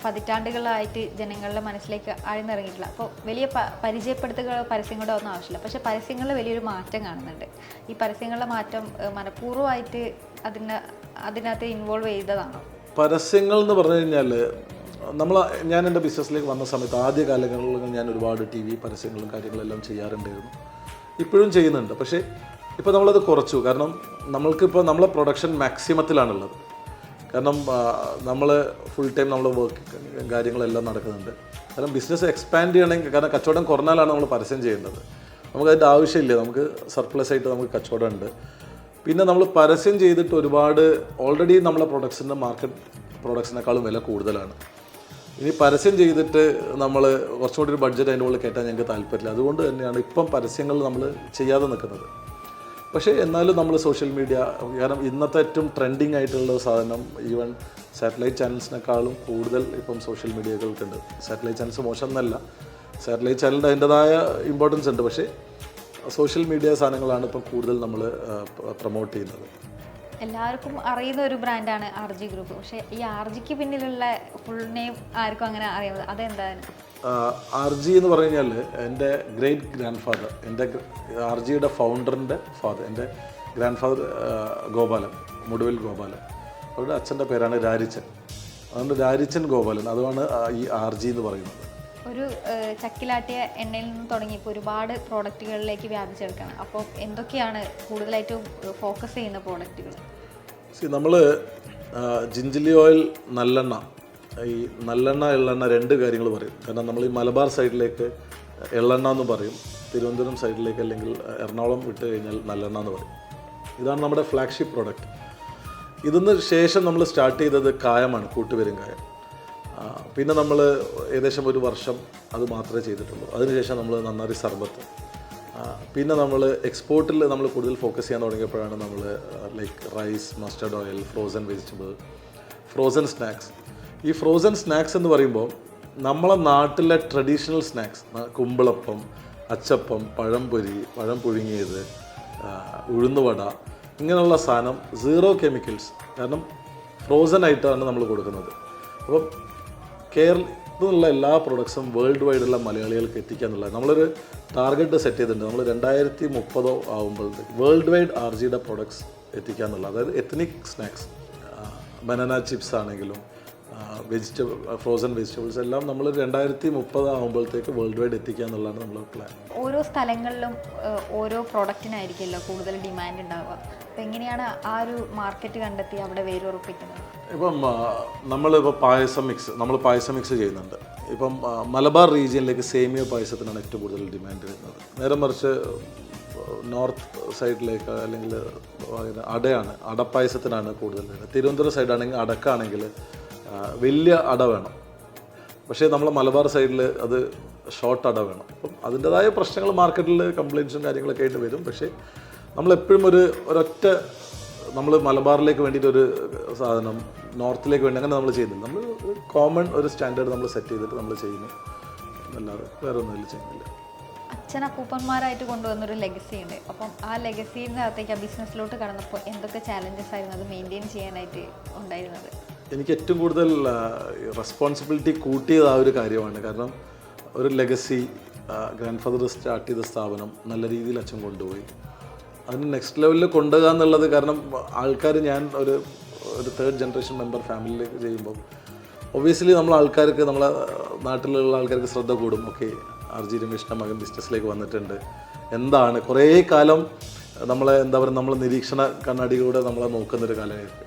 പതിറ്റാണ്ടുകളായിട്ട് ജനങ്ങളുടെ മനസ്സിലേക്ക് ആഴ്ന്നിറങ്ങിയിട്ടില്ല. അപ്പോൾ വലിയ പരിചയപ്പെടുത്തുകളോ പരസ്യങ്ങളോ ഒന്നും ആവശ്യമില്ല. പക്ഷേ പരസ്യങ്ങളിൽ വലിയൊരു മാറ്റം കാണുന്നുണ്ട്. ഈ പരസ്യങ്ങളുടെ മാറ്റം മനഃപൂർവ്വമായിട്ട് അതിനകത്ത് ഇൻവോൾവ് ചെയ്തതാണോ? പരസ്യങ്ങൾ എന്ന് പറഞ്ഞു കഴിഞ്ഞാൽ ഞാൻ എൻ്റെ ബിസിനസ്സിലേക്ക് വന്ന സമയത്ത് ആദ്യ കാലങ്ങളിൽ ഞാൻ ഒരുപാട് TV പരസ്യങ്ങളും കാര്യങ്ങളെല്ലാം ചെയ്യാറുണ്ടായിരുന്നു. ഇപ്പോഴും ചെയ്യുന്നുണ്ട്. പക്ഷേ ഇപ്പോൾ നമ്മളത് കുറച്ചു. കാരണം നമ്മൾക്കിപ്പോൾ നമ്മളെ പ്രൊഡക്ഷൻ മാക്സിമത്തിലാണുള്ളത്. കാരണം നമ്മൾ ഫുൾ ടൈം നമ്മൾ വർക്ക് കാര്യങ്ങളെല്ലാം നടക്കുന്നുണ്ട്. കാരണം ബിസിനസ് എക്സ്പാൻഡ് ചെയ്യണമെങ്കിൽ, കാരണം കച്ചവടം കുറഞ്ഞാലാണ് നമ്മൾ പരസ്യം ചെയ്യേണ്ടത്. നമുക്കതിൻ്റെ ആവശ്യമില്ല. നമുക്ക് സർപ്ലസ് ആയിട്ട് നമുക്ക് കച്ചവടം ഉണ്ട്. പിന്നെ നമ്മൾ പരസ്യം ചെയ്തിട്ട് ഒരുപാട് ഓൾറെഡി നമ്മളെ മാർക്കറ്റ് പ്രൊഡക്ട്സിനേക്കാളും വില കൂടുതലാണ്. ഇനി പരസ്യം ചെയ്തിട്ട് നമ്മൾ കുറച്ചും കൂടി ഒരു ബഡ്ജറ്റ് അതിൻ്റെ ഉള്ളിൽ കയറ്റാൻ ഞങ്ങൾക്ക് താല്പര്യമില്ല. അതുകൊണ്ട് തന്നെയാണ് ഇപ്പം പരസ്യങ്ങൾ നമ്മൾ ചെയ്യാതെ നിൽക്കുന്നത്. പക്ഷേ എന്നാലും നമ്മൾ സോഷ്യൽ മീഡിയ, കാരണം ഇന്നത്തെ ഏറ്റവും ട്രെൻഡിങ് ആയിട്ടുള്ള സാധനം ഈവൻ സാറ്റലൈറ്റ് ചാനൽസിനേക്കാളും കൂടുതൽ ഇപ്പം സോഷ്യൽ മീഡിയകൾക്കുണ്ട്. സാറ്റലൈറ്റ് ചാനൽസ് മോശം എന്നല്ല, സാറ്റലൈറ്റ് ചാനലിൻ്റെ അതിൻ്റെതായ ഇമ്പോർട്ടൻസ് ഉണ്ട്. പക്ഷേ സോഷ്യൽ മീഡിയ സാധനങ്ങളാണ് ഇപ്പം കൂടുതൽ നമ്മൾ പ്രൊമോട്ട് ചെയ്യുന്നത്. എല്ലാവർക്കും അറിയുന്ന ഒരു ബ്രാൻഡാണ് RG ഗ്രൂപ്പ്. പക്ഷേ ഈ RGക്ക് പിന്നിലുള്ള ഫുൾ നെയിം ആർക്കും അങ്ങനെ അറിയാമത്, അതെന്താണ്? RG എന്ന് പറഞ്ഞു കഴിഞ്ഞാൽ എൻ്റെ ഗ്രേറ്റ് ഗ്രാൻഡ് ഫാദർ, എൻ്റെ RGയുടെ ഫൗണ്ടറിൻ്റെ ഫാദർ, എൻ്റെ ഗ്രാൻഡ് ഫാദർ ഗോപാലൻ, മുടുവിൽ ഗോപാലൻ. അവരുടെ അച്ഛൻ്റെ പേരാണ് രാരിച്ചൻ. അതുകൊണ്ട് രാരിച്ചൻ ഗോപാലൻ, അതാണ് ഈ RG എന്ന് പറയുന്നത്. ഒരു ചക്കിലാട്ടിയ എണ്ണയിൽ നിന്ന് തുടങ്ങിയപ്പോൾ ഒരുപാട് പ്രോഡക്റ്റുകളിലേക്ക് വ്യാപിച്ചെടുക്കണം. അപ്പോൾ എന്തൊക്കെയാണ് കൂടുതലായിട്ടും ഫോക്കസ് ചെയ്യുന്ന പ്രോഡക്റ്റുകൾ? നമ്മൾ ജിഞ്ചിലി ഓയിൽ, നല്ലെണ്ണ, ഈ നല്ലെണ്ണ എള്ളെണ്ണ രണ്ട് കാര്യങ്ങൾ പറയും. കാരണം നമ്മൾ ഈ മലബാർ സൈഡിലേക്ക് എള്ളെണ്ണ എന്ന് പറയും, തിരുവനന്തപുരം സൈഡിലേക്ക് അല്ലെങ്കിൽ എറണാകുളം വിട്ട് കഴിഞ്ഞാൽ നല്ലെണ്ണ എന്ന് പറയും. ഇതാണ് നമ്മുടെ ഫ്ലാഗ്ഷിപ്പ് പ്രോഡക്റ്റ്. ഇതിന് ശേഷം നമ്മൾ സ്റ്റാർട്ട് ചെയ്തത് കായമാണ്, കൂട്ടുപെരുങ്കായം. പിന്നെ നമ്മൾ ഏകദേശം ഒരു വർഷം അത് മാത്രമേ ചെയ്തിട്ടുള്ളൂ. അതിനുശേഷം നമ്മൾ നന്നാരി സർബത്ത്. പിന്നെ നമ്മൾ എക്സ്പോർട്ടിൽ നമ്മൾ കൂടുതൽ ഫോക്കസ് ചെയ്യാൻ തുടങ്ങിയപ്പോഴാണ് നമ്മൾ like rice, mustard oil, frozen vegetable, frozen snacks. ഈ ഫ്രോസൺ സ്നാക്സ് എന്ന് പറയുമ്പോൾ നമ്മളെ നാട്ടിലെ ട്രഡീഷണൽ സ്നാക്സ്, കുമ്പിളപ്പം, അച്ചപ്പം, പഴംപൊരി, പഴം പുഴുങ്ങിയത്, ഉഴുന്നുവട, ഇങ്ങനെയുള്ള സാധനം 0 കെമിക്കൽസ്. കാരണം ഫ്രോസൺ ആയിട്ടാണ് നമ്മൾ കൊടുക്കുന്നത്. അപ്പം കേരളത്തിലുള്ള എല്ലാ പ്രൊഡക്ട്സും വേൾഡ് വൈഡുള്ള മലയാളികൾക്ക് എത്തിക്കുക എന്നുള്ളത് നമ്മളൊരു ടാർഗറ്റ് സെറ്റ് ചെയ്തിട്ടുണ്ട്. നമ്മൾ 2030 ആകുമ്പോഴത്തേക്ക് വേൾഡ് വൈഡ് RGയുടെ പ്രൊഡക്ട്സ് എത്തിക്കുക എന്നുള്ളത്. അതായത് എത്നിക് സ്നാക്സ്, ബനാന ചിപ്സ് ആണെങ്കിലും ഫ്രോസൺ വെജിറ്റബിൾസ് എല്ലാം നമ്മൾ 2030 ആകുമ്പോഴത്തേക്ക് വേൾഡ് വൈഡ് എത്തിക്കുക എന്നുള്ളതാണ് നമ്മുടെ പ്ലാൻ. ഓരോ സ്ഥലങ്ങളിലും ഓരോ പ്രോഡക്റ്റിനായിരിക്കുമല്ലോ കൂടുതൽ ഡിമാൻഡ് ഉണ്ടാവുക. അപ്പോൾ എങ്ങനെയാണ് ആ ഒരു മാർക്കറ്റ് കണ്ടെത്തി അവിടെ വേരുറപ്പിക്കുന്നത്? ഇപ്പം നമ്മളിപ്പോൾ പായസം മിക്സ് ചെയ്യുന്നുണ്ട്. ഇപ്പം മലബാർ റീജിയനിലേക്ക് സേമിയ പായസത്തിനാണ് ഏറ്റവും കൂടുതൽ ഡിമാൻഡ് വരുന്നത്. നേരെ മറിച്ച് നോർത്ത് സൈഡിലേക്ക് അല്ലെങ്കിൽ അടപ്പായസത്തിനാണ് കൂടുതൽ വരുന്നത്. തിരുവനന്തപുരം സൈഡാണെങ്കിൽ അടക്കാണെങ്കിൽ വലിയ അട വേണം. പക്ഷേ നമ്മളെ മലബാർ സൈഡിൽ അത് ഷോർട്ട് അട വേണം. അപ്പം അതിൻ്റെതായ പ്രശ്നങ്ങൾ മാർക്കറ്റിൽ കംപ്ലയിൻസും കാര്യങ്ങളൊക്കെ ആയിട്ട് വരും. പക്ഷേ നമ്മളെപ്പോഴും ഒരൊറ്റ നമ്മൾ മലബാറിലേക്ക് വേണ്ടിയിട്ടൊരു സാധനം നോർത്തിലേക്ക് വേണ്ടി അങ്ങനെ നമ്മൾ ചെയ്യുന്നില്ല. നമ്മൾ കോമൺ ഒരു സ്റ്റാൻഡേർഡ് നമ്മൾ സെറ്റ് ചെയ്തിട്ട് നമ്മൾ ചെയ്യുന്നു, അല്ലാതെ വേറെ ഒന്നും ചെയ്യുന്നില്ല. അച്ഛൻ അപ്പൂപ്പന്മാരായിട്ട് കൊണ്ടുവന്നൊരു ലെഗസി ഉണ്ട്. അപ്പം ആ ലെഗസീൻ്റെ അകത്തേക്ക് ആ ബിസിനസ്സിലോട്ട് കടന്നപ്പോൾ എന്തൊക്കെ ചാലഞ്ചസ് ആയിരുന്നു അത് മെയിൻറ്റെയിൻ ചെയ്യാനായിട്ട് ഉണ്ടായിരുന്നത്? എനിക്ക് ഏറ്റവും കൂടുതൽ റെസ്പോൺസിബിലിറ്റി കൂട്ടിയത് ആ ഒരു കാര്യമാണ്. കാരണം ഒരു ലെഗസി, ഗ്രാൻഡ് ഫാദർ സ്റ്റാർട്ട് ചെയ്ത സ്ഥാപനം നല്ല രീതിയിൽ അച്ഛൻ കൊണ്ടുപോയി. അതിന് നെക്സ്റ്റ് ലെവലിൽ കൊണ്ടുപോകുക എന്നുള്ളത്, കാരണം ആൾക്കാർ, ഞാൻ ഒരു 3rd ജനറേഷൻ മെമ്പർ ഫാമിലിയിലേക്ക് ചെയ്യുമ്പോൾ ഒബ്വിയസ്ലി നമ്മളെ നാട്ടിലുള്ള ആൾക്കാർക്ക് ശ്രദ്ധ കൂടും. ഓക്കെ, RG രമേശിൻ്റെ മകൻ ബിസിനസ്സിലേക്ക് വന്നിട്ടുണ്ട്. എന്താണ് കുറേ കാലം നമ്മളെ എന്താ പറയുക, നമ്മൾ നിരീക്ഷണ കണ്ണാടിയിലൂടെ നമ്മളെ നോക്കുന്നൊരു കാലമായിരുന്നു.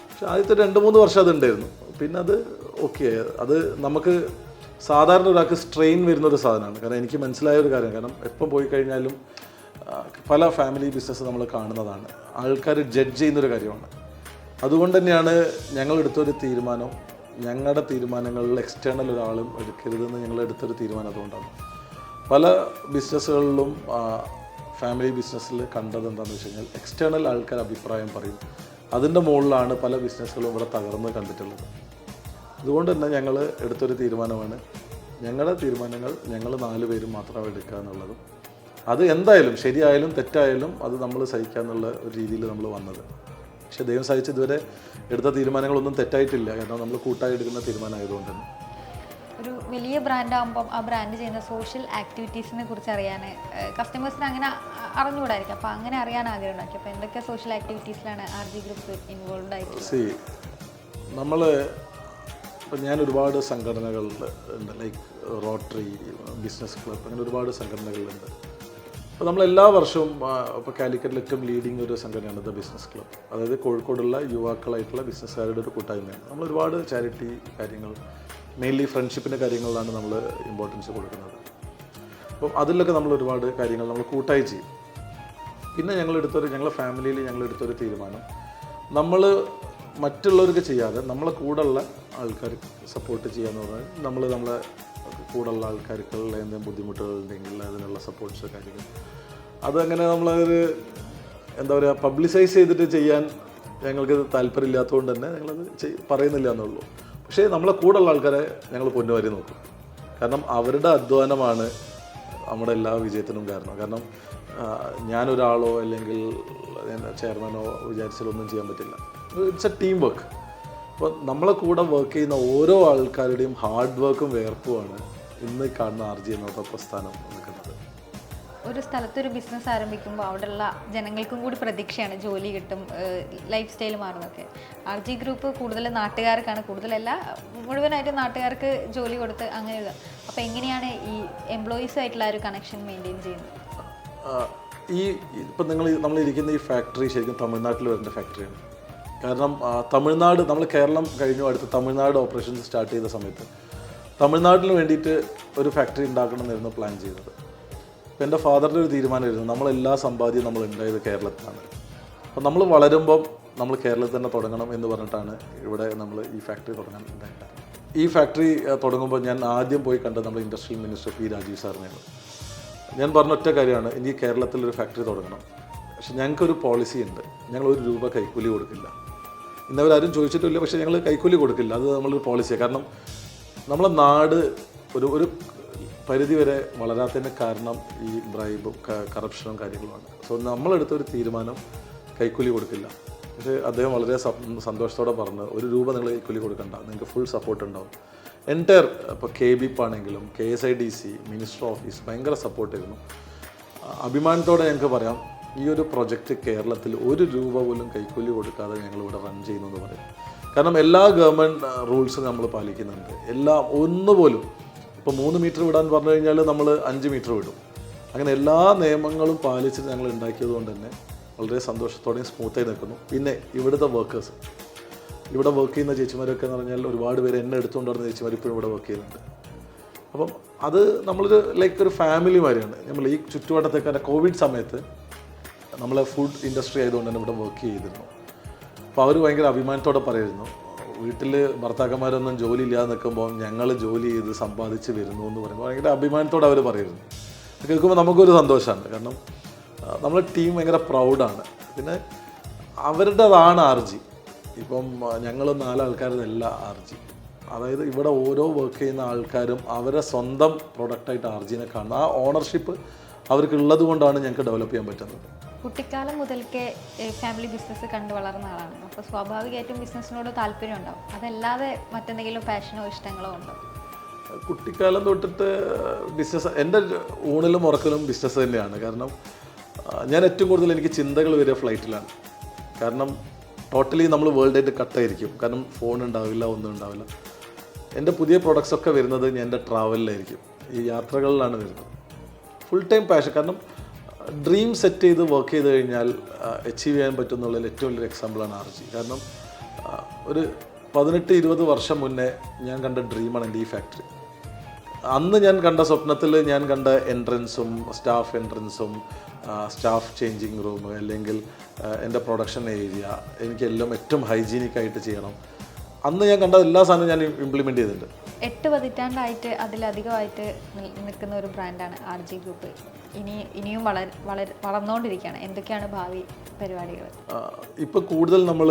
പക്ഷെ ആദ്യത്തെ 2-3 വർഷം അതുണ്ടായിരുന്നു. പിന്നെ അത് ഓക്കെ, അത് നമുക്ക് സാധാരണ ഒരാൾക്ക് സ്ട്രെയിൻ വരുന്നൊരു സാധനമാണ്. കാരണം എനിക്ക് മനസ്സിലായ ഒരു കാര്യം, കാരണം എപ്പം പോയി കഴിഞ്ഞാലും പല ഫാമിലി ബിസിനസ് നമ്മൾ കാണുന്നതാണ്, ആൾക്കാർ ജഡ്ജ് ചെയ്യുന്നൊരു കാര്യമാണ്. അതുകൊണ്ട് തന്നെയാണ് ഞങ്ങൾ എടുത്തൊരു തീരുമാനം, ഞങ്ങളുടെ തീരുമാനങ്ങളിൽ എക്സ്റ്റേണൽ ഒരാളും എടുക്കരുതെന്ന് ഞങ്ങൾ എടുത്തൊരു തീരുമാനം. അതുകൊണ്ടാണ് പല ബിസിനസ്സുകളിലും ഫാമിലി ബിസിനസ്സിൽ കണ്ടത് എന്താണെന്ന് വെച്ച് കഴിഞ്ഞാൽ എക്സ്റ്റേണൽ ആൾക്കാർ അഭിപ്രായം പറയും. അതിൻ്റെ മുകളിലാണ് പല ബിസിനസ്സുകളും ഇവിടെ തകർന്ന് കണ്ടിട്ടുള്ളത്. അതുകൊണ്ട് തന്നെ ഞങ്ങൾ എടുത്തൊരു തീരുമാനമാണ്, ഞങ്ങളുടെ തീരുമാനങ്ങൾ ഞങ്ങൾ 4 പേരും മാത്രം എടുക്കുക എന്നുള്ളതും. അത് എന്തായാലും ശരിയായാലും തെറ്റായാലും അത് നമ്മൾ സഹിക്കുക എന്നുള്ള ഒരു രീതിയിൽ നമ്മൾ വന്നത്. പക്ഷേ ദൈവം സഹിച്ച് ഇതുവരെ എടുത്ത തീരുമാനങ്ങളൊന്നും തെറ്റായിട്ടില്ല. കാരണം നമ്മൾ കൂട്ടായി എടുക്കുന്ന തീരുമാനമായതുകൊണ്ട് തന്നെ. ഒരു വലിയ ബ്രാൻഡാകുമ്പം ആ ബ്രാൻഡ് ചെയ്യുന്ന സോഷ്യൽ ആക്ടിവിറ്റീസിനെ കുറിച്ച് അറിയാൻ കസ്റ്റമേഴ്സിന് അങ്ങനെ അറിഞ്ഞുകൂടായിരിക്കും. അപ്പോൾ അങ്ങനെ അറിയാൻ ആഗ്രഹം ഉണ്ടാക്കി. അപ്പോൾ എന്തൊക്കെ സോഷ്യൽ ആക്ടിവിറ്റീസിലാണ് RG ഗ്രൂപ്പ് ഇൻവോൾവ് ആയിട്ടുള്ളത്? നമ്മൾ ഇപ്പം ഞാൻ ഒരുപാട് സംഘടനകളിൽ ഉണ്ട്, ലൈക്ക് റോട്ടറി, ബിസിനസ് ക്ലബ്, അങ്ങനെ ഒരുപാട് സംഘടനകളുണ്ട്. അപ്പോൾ നമ്മളെല്ലാ വർഷവും ഇപ്പോൾ കാലിക്കറ്റിൽ ഏറ്റവും ലീഡിങ് ഒരു സംഘടനയാണ് ദ ബിസിനസ് ക്ലബ്. അതായത് കോഴിക്കോടുള്ള യുവാക്കളായിട്ടുള്ള ബിസിനസ്സുകാരുടെ ഒരു കൂട്ടായ്മയാണ്. നമ്മൾ ഒരുപാട് ചാരിറ്റി കാര്യങ്ങൾ, മെയിൻലി ഫ്രണ്ട്ഷിപ്പിൻ്റെ കാര്യങ്ങളിലാണ് നമ്മൾ ഇമ്പോർട്ടൻസ് കൊടുക്കുന്നത്. അപ്പം അതിലൊക്കെ നമ്മൾ ഒരുപാട് കാര്യങ്ങൾ നമ്മൾ കൂട്ടായി ചെയ്യും. പിന്നെ ഞങ്ങളുടെ ഫാമിലിയിൽ ഞങ്ങളെടുത്തൊരു തീരുമാനം, നമ്മൾ മറ്റുള്ളവർക്ക് ചെയ്യാതെ നമ്മളെ കൂടെയുള്ള ആൾക്കാർ സപ്പോർട്ട് ചെയ്യാന്ന് പറഞ്ഞാൽ നമ്മളെ കൂടെയുള്ള ആൾക്കാർക്ക് എന്തെങ്കിലും ബുദ്ധിമുട്ടുകൾ ഉണ്ടെങ്കിൽ അതിനുള്ള സപ്പോർട്ട്സ് കാര്യങ്ങൾ അതങ്ങനെ നമ്മളൊരു എന്താ പറയുക പബ്ലിസൈസ് ചെയ്തിട്ട് ചെയ്യാൻ ഞങ്ങൾക്ക് താല്പര്യമില്ലാത്തതുകൊണ്ട് തന്നെ ഞങ്ങളത് പറയുന്നില്ല എന്നുള്ളൂ. പക്ഷേ നമ്മളെ കൂടെയുള്ള ആൾക്കാരെ ഞങ്ങൾ പൊന്നുവാരി നോക്കും. കാരണം അവരുടെ അധ്വാനമാണ് നമ്മുടെ എല്ലാ വിജയത്തിനും കാരണം ഞാനൊരാളോ അല്ലെങ്കിൽ ചെയർമാനോ വിചാരിച്ചാലൊന്നും ചെയ്യാൻ പറ്റില്ല. It's A team work. അപ്പോൾ നമ്മളെ കൂടെ വർക്ക് ചെയ്യുന്ന ഓരോ ആൾക്കാരുടെയും ഹാർഡ് വർക്കും വേർപ്പുമാണ് ഇന്ന് കാണുന്ന RG എന്ന പ്രസ്ഥാനം നിൽക്കുന്നത്. ഒരു സ്ഥലത്തൊരു ബിസിനസ് ആരംഭിക്കുമ്പോൾ അവിടെയുള്ള ജനങ്ങൾക്കും കൂടി പ്രതീക്ഷയാണ്, ജോലി കിട്ടും, ലൈഫ് സ്റ്റൈൽ മാറുന്നതൊക്കെ. RG ഗ്രൂപ്പ് കൂടുതൽ നാട്ടുകാർക്കാണ്, കൂടുതലല്ല മുഴുവനായിട്ട് നാട്ടുകാർക്ക് ജോലി കൊടുത്ത് അങ്ങനെ എഴുതാം. അപ്പോൾ എങ്ങനെയാണ് ഈ എംപ്ലോയീസുമായിട്ടുള്ള ഒരു കണക്ഷൻ മെയിൻറ്റെയിൻ ചെയ്യുന്നത്? ഇപ്പം നമ്മൾ ഇരിക്കുന്ന ഈ ഫാക്ടറി ശരിക്കും തമിഴ്നാട്ടിൽ വരേണ്ട ഫാക്ടറിയാണ്. കാരണം തമിഴ്നാട്, നമ്മൾ കേരളം കഴിഞ്ഞു അടുത്ത് തമിഴ്നാട് ഓപ്പറേഷൻസ് സ്റ്റാർട്ട് ചെയ്ത സമയത്ത് തമിഴ്നാട്ടിന് വേണ്ടിയിട്ട് ഒരു ഫാക്ടറി ഉണ്ടാക്കണമെന്നായിരുന്നു പ്ലാൻ ചെയ്തത്. അപ്പോൾ എൻ്റെ ഫാദറിൻ്റെ ഒരു തീരുമാനമായിരുന്നു, നമ്മളെല്ലാ സമ്പാദ്യം നമ്മൾ ഉണ്ടായത് കേരളത്തിലാണ്. അപ്പോൾ നമ്മൾ വളരുമ്പം നമ്മൾ കേരളത്തിൽ തന്നെ തുടങ്ങണം എന്ന് പറഞ്ഞിട്ടാണ് ഇവിടെ നമ്മൾ ഈ ഫാക്ടറി തുടങ്ങാൻ ഉണ്ടായത്. ഈ ഫാക്ടറി തുടങ്ങുമ്പോൾ ഞാൻ ആദ്യം പോയി കണ്ടത് നമ്മൾ ഇൻഡസ്ട്രിയൽ മിനിസ്റ്റർ P. രാജീവ് സാറിനെയാണ്. ഞാൻ പറഞ്ഞ ഒറ്റ കാര്യമാണ്, ഇനി കേരളത്തിലൊരു ഫാക്ടറി തുടങ്ങണം. പക്ഷെ ഞങ്ങൾക്കൊരു പോളിസി ഉണ്ട്, ഞങ്ങൾ ₹1 കൈക്കൂലി കൊടുക്കില്ല. ഇന്നവരാരും ചോദിച്ചിട്ടില്ല, പക്ഷേ ഞങ്ങൾ കൈക്കൂലി കൊടുക്കില്ല. അത് നമ്മളൊരു പോളിസിയാണ്. കാരണം നമ്മളെ നാട് ഒരു പരിധി വരെ വളരാത്തതിന് കാരണം ഈ ബ്രൈബും കറപ്ഷനും കാര്യങ്ങളുമാണ്. സോ നമ്മളെടുത്തൊരു തീരുമാനം കൈക്കൂലി കൊടുക്കില്ല. പക്ഷേ അദ്ദേഹം വളരെ സന്തോഷത്തോടെ പറഞ്ഞ് ₹1 നിങ്ങൾ കൈക്കൂലി കൊടുക്കണ്ട, നിങ്ങൾക്ക് ഫുൾ സപ്പോർട്ട് ഉണ്ടാവും. എൻറ്റയർ ഇപ്പോൾ KBP ആണെങ്കിലും KSIDC, മിനിസ്റ്റർ ഓഫീസ് ഭയങ്കര സപ്പോർട്ടായിരുന്നു. അഭിമാനത്തോടെ ഞങ്ങൾക്ക് പറയാം, ഈ ഒരു പ്രൊജക്റ്റ് കേരളത്തിൽ ₹1 പോലും കൈക്കൂലി കൊടുക്കാതെ ഞങ്ങളിവിടെ റൺ ചെയ്യുന്നു എന്ന് പറയും. കാരണം എല്ലാ ഗവൺമെൻറ് റൂൾസും നമ്മൾ പാലിക്കുന്നുണ്ട്. എല്ലാം ഒന്നുപോലും ഇപ്പോൾ 3 മീറ്റർ വിടാൻ പറഞ്ഞു കഴിഞ്ഞാൽ നമ്മൾ 5 മീറ്റർ വിടും. അങ്ങനെ എല്ലാ നിയമങ്ങളും പാലിച്ചിട്ട് ഞങ്ങൾ ഉണ്ടാക്കിയത് കൊണ്ട് തന്നെ വളരെ സന്തോഷത്തോടെയും സ്മൂത്തായി നിൽക്കുന്നു. പിന്നെ ഇവിടുത്തെ വർക്കേഴ്സ്, ഇവിടെ വർക്ക് ചെയ്യുന്ന ചേച്ചിമാരൊക്കെ എന്ന് പറഞ്ഞാൽ ഒരുപാട് പേര് എന്നെ എടുത്തുകൊണ്ട് വരുന്ന ചേച്ചിമാർ ഇപ്പോഴും ഇവിടെ വർക്ക് ചെയ്യുന്നുണ്ട്. അപ്പം അത് നമ്മളൊരു ലൈക്ക് ഒരു ഫാമിലി മാതിരിയാണ്. നമ്മൾ ഈ ചുറ്റുവട്ടത്തേക്ക് കോവിഡ് സമയത്ത് നമ്മളെ ഫുഡ് ഇൻഡസ്ട്രി ആയതുകൊണ്ട് തന്നെ ഇവിടെ വർക്ക് ചെയ്തിരുന്നു. അപ്പോൾ അവർ ഭയങ്കര അഭിമാനത്തോടെ പറയുന്നു, വീട്ടിൽ ഭർത്താക്കന്മാരൊന്നും ജോലി ഇല്ലാതെ നിൽക്കുമ്പോൾ ഞങ്ങൾ ജോലി ചെയ്ത് സമ്പാദിച്ച് വരുന്നു എന്ന് പറയുമ്പോൾ ഭയങ്കര അഭിമാനത്തോടെ അവർ പറയുന്നു. കേൾക്കുമ്പോൾ നമുക്കൊരു സന്തോഷമാണ്. കാരണം നമ്മളെ ടീം ഭയങ്കര പ്രൗഡാണ്. പിന്നെ അവരുടേതാണ് RG. ഇപ്പം ഞങ്ങൾ 4 ആൾക്കാരല്ല RG. അതായത് ഇവിടെ ഓരോ വർക്ക് ചെയ്യുന്ന ആൾക്കാരും അവരെ സ്വന്തം പ്രൊഡക്റ്റായിട്ട് RGനെ കാണുന്നത്. ആ ഓണർഷിപ്പ് അവർക്കുള്ളത് കൊണ്ടാണ് ഞങ്ങൾക്ക് ഡെവലപ്പ് ചെയ്യാൻ പറ്റുന്നത്. കുട്ടിക്കാലം മുതൽക്കേ ഫാമിലി ബിസിനസ് കണ്ടു വളർന്ന ആളാണ്. അപ്പോൾ സ്വാഭാവികമായിട്ടും ബിസിനസ്സിനോട് താല്പര്യം ഉണ്ടാവും. അതല്ലാതെ മറ്റെന്തെങ്കിലും പാഷനോ ഇഷ്ടങ്ങളോ ഉണ്ടോ? കുട്ടിക്കാലം തൊട്ടിട്ട് ബിസിനസ്, എൻ്റെ ഊണിലും ഉറക്കലും ബിസിനസ് തന്നെയാണ്. കാരണം ഞാൻ ഏറ്റവും കൂടുതൽ എനിക്ക് ചിന്തകൾ വരിക ഫ്ലൈറ്റിലാണ്. കാരണം ടോട്ടലി നമ്മൾ വേൾഡായിട്ട് കട്ടായിരിക്കും. കാരണം ഫോൺ ഉണ്ടാവില്ല, ഒന്നും ഉണ്ടാവില്ല. എൻ്റെ പുതിയ പ്രൊഡക്ട്സൊക്കെ വരുന്നത് ഞാൻ എൻ്റെ ട്രാവലിലായിരിക്കും. ഈ യാത്രകളിലാണ് വരുന്നത്. Full time passion. കാരണം ഡ്രീം സെറ്റ് ചെയ്ത് വർക്ക് ചെയ്ത് കഴിഞ്ഞാൽ അച്ചീവ് ചെയ്യാൻ പറ്റുന്നുള്ളതിൽ ഏറ്റവും വലിയൊരു എക്സാമ്പിളാണ് RG. കാരണം ഒരു 18-20 വർഷം മുന്നേ ഞാൻ കണ്ട ഡ്രീമാണ് എൻ്റെ ഈ ഫാക്ടറി. അന്ന് ഞാൻ കണ്ട സ്വപ്നത്തിൽ ഞാൻ കണ്ട എൻട്രൻസും സ്റ്റാഫ് എൻട്രൻസും സ്റ്റാഫ് ചേഞ്ചിങ് റൂം അല്ലെങ്കിൽ എൻ്റെ പ്രൊഡക്ഷൻ ഏരിയ എനിക്കെല്ലാം ഏറ്റവും ഹൈജീനിക്കായിട്ട് ചെയ്യണം. അന്ന് ഞാൻ കണ്ട എല്ലാ സാധനവും ഞാൻ ഇംപ്ലിമെൻ്റ് ചെയ്തിട്ടുണ്ട്. 8 പതിറ്റാണ്ടായിട്ട് അതിലധികമായിട്ട് നിൽക്കുന്ന ഒരു ബ്രാൻഡാണ് RG ഗ്രൂപ്പ്. ഇനിയും വളർന്നുകൊണ്ടിരിക്കുകയാണ്. എന്തൊക്കെയാണ് ഭാവി പരിപാടികൾ? ഇപ്പോൾ കൂടുതൽ നമ്മൾ